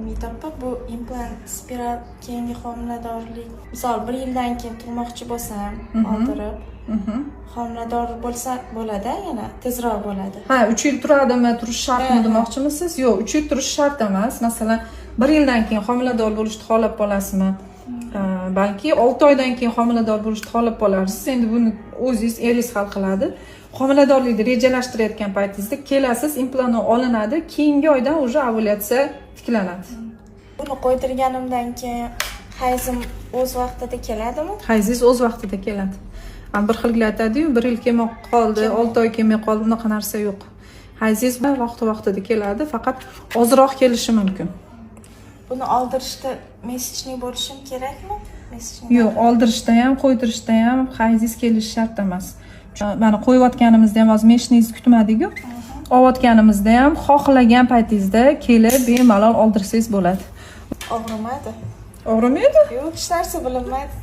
Umid opa, bu implant spiral keyingi homiladorlik, misol 1 yildan keyin tug'moqchi bo'lsam, oldirib, homilador bo'lsa bo'ladi, yana tezroq bo'ladi. Ha, 3 yil turadimi, turish shartmi demoqchimisiz? Yo'q, 3 yil turish shart emas. Masalan, 1 yildan keyin homilador bo'lishni xohlab qolasizmi? Balki 6 oydan keyin homilador bo'lishni xohlab qolarsiz. Endi buni o'zingiz eringiz hal qiladi. Homiladorlikni rejalashtirayotgan paytingizda kelasiz, implant olinadi, keyingi oydan уже ovulyatsiya tiklanadi. Buni qo'ydirganimdan keyin hayzim o'z vaqtida keladimi? Hayzingiz o'z vaqtida keladi. Bir xilga aytadi-yu, 1 yil kelmay qoldi, 6 oy kelmay qoldi, unaqa narsa yo'q. Hayzingiz vaqti-vaqtida keladi, faqat ozroq kelishi mumkin. Buni oldirishda messenjning bo'lishim kerakmi? Yo'q, oldirishda ham, qo'ydirishda ham hayzingiz kelishi shart emas. Mana qo'yayotganimizda ham hozir meshingizni kutmadik-ku. Olayotganimizda ham xohlagan paytingizda kelib bemalol oldirsangiz bo'ladi. Og'rimadi. Og'rimaydi? Yo'q, hech narsa bilinmaydi.